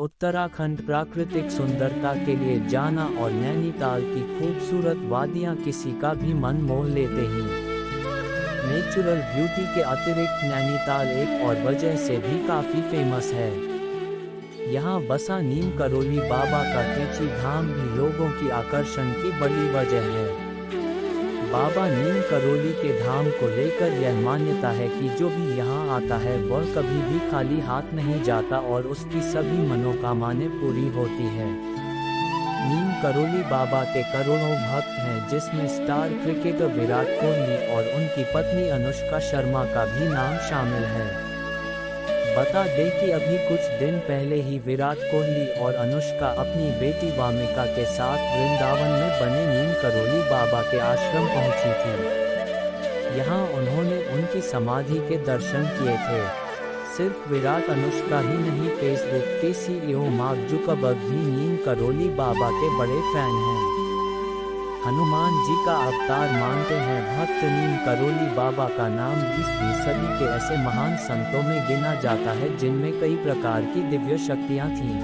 उत्तराखंड प्राकृतिक सुंदरता के लिए जाना और नैनीताल की खूबसूरत वादियां किसी का भी मन मोह लेते ही। नेचुरल ब्यूटी के अतिरिक्त नैनीताल एक और वजह से भी काफ़ी फेमस है। यहाँ बसा नीम करोली बाबा का टेची धाम भी लोगों की आकर्षण की बड़ी वजह है। बाबा नीम करोली के धाम को लेकर यह मान्यता है कि जो भी यहाँ आता है वह कभी भी खाली हाथ नहीं जाता और उसकी सभी मनोकामनाएं पूरी होती है। नीम करोली बाबा के करोड़ों भक्त हैं, जिसमें स्टार क्रिकेटर विराट कोहली और उनकी पत्नी अनुष्का शर्मा का भी नाम शामिल है। बता दें कि अभी कुछ दिन पहले ही विराट कोहली और अनुष्का अपनी बेटी वामिका के साथ वृंदावन में बने नीम करोली बाबा के आश्रम पहुंची थी। यहां उन्होंने उनकी समाधि के दर्शन किए थे। सिर्फ विराट अनुष्का ही नहीं, फेसबुक के CEO मार्क जुकरबर्ग भी नीम करोली बाबा के बड़े फैन हैं। हनुमान जी का अवतार मानते हैं भक्त। नीम करोली बाबा का नाम 20वीं सदी के ऐसे महान संतों में गिना जाता है जिनमें कई प्रकार की दिव्य शक्तियां थीं।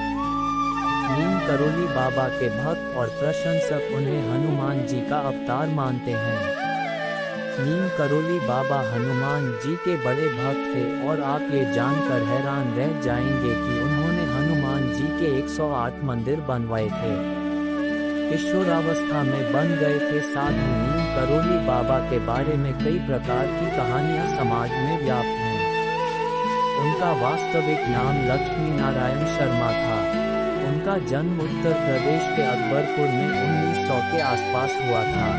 नीम करोली बाबा के भक्त और प्रशंसक उन्हें हनुमान जी का अवतार मानते हैं। नीम करोली बाबा हनुमान जी के बड़े भक्त थे और आप ये जानकर हैरान रह जाएंगे कि उन्होंने हनुमान जी के 108 मंदिर बनवाए थे। किशोरावस्था में बन गए थे। साथ ही नीम करोली बाबा के बारे में कई प्रकार की कहानियां समाज में व्याप्त हैं। उनका वास्तविक नाम लक्ष्मी नारायण शर्मा था। उनका जन्म उत्तर प्रदेश के अकबरपुर में 1900 के आसपास हुआ था।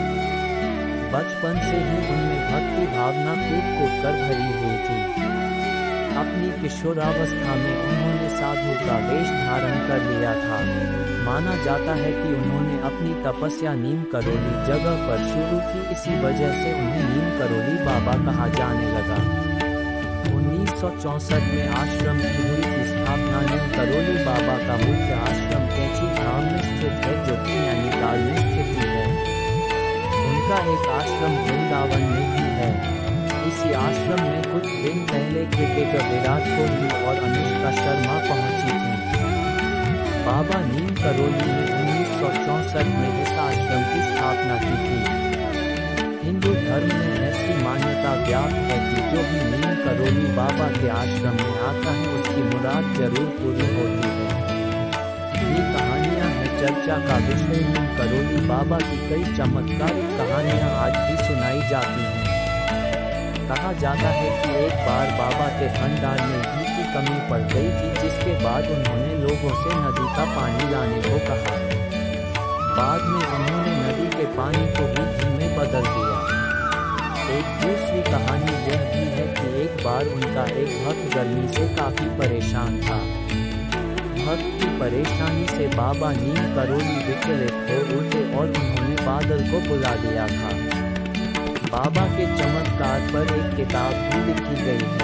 बचपन से ही उनमें भक्ति भावना कूट कर भरी हुई थी। अपनी किशोरावस्था में उन्होंने साधु का वेश धारण कर लिया था। माना जाता है कि उन्होंने अपनी तपस्या नीम करोली जगह पर शुरू की, इसी वजह से उन्हें नीम करोली बाबा कहा जाने लगा। 1964 में आश्रम की हुई थी स्थापना। नीम करोली बाबा का मुख्य आश्रम टेची धाम में स्थित है, जो कि नैनीताल में स्थित है। उनका एक आश्रम वृंदावन में भी है। इसी आश्रम में कुछ दिन पहले क्रिकेटर विराट कोहली और अनुष्का शर्मा पहुंची थी। बाबा नीम करोली ने 1964 में इस आश्रम की स्थापना की थी। हिंदू धर्म में ऐसी मान्यता व्याप्त है कि जो भी नीम करोली बाबा के आश्रम में आता है उसकी मुराद जरूर पूरी होती है। ये कहानियां हैं चर्चा का विषय। नीम करोली बाबा की कई चमत्कारिक कहानियां आज भी सुनाई जाती हैं। कहा जाता है कि एक बार बाबा के भंडार में घी की कमी पड़ गई थी, जिसके बाद उन्होंने लोगों से नदी का पानी लाने को कहा। बाद में उन्होंने नदी के पानी को भी घी में बदल दिया। एक दूसरी कहानी यह भी है कि एक बार उनका एक भक्त गर्मी से काफी परेशान था। भक्त की परेशानी से बाबा नीम करोली विचलित हो उठे और उन्होंने बादल को बुला दिया था। बाबा के चमत्कार पर एक किताब भी लिखी गई है।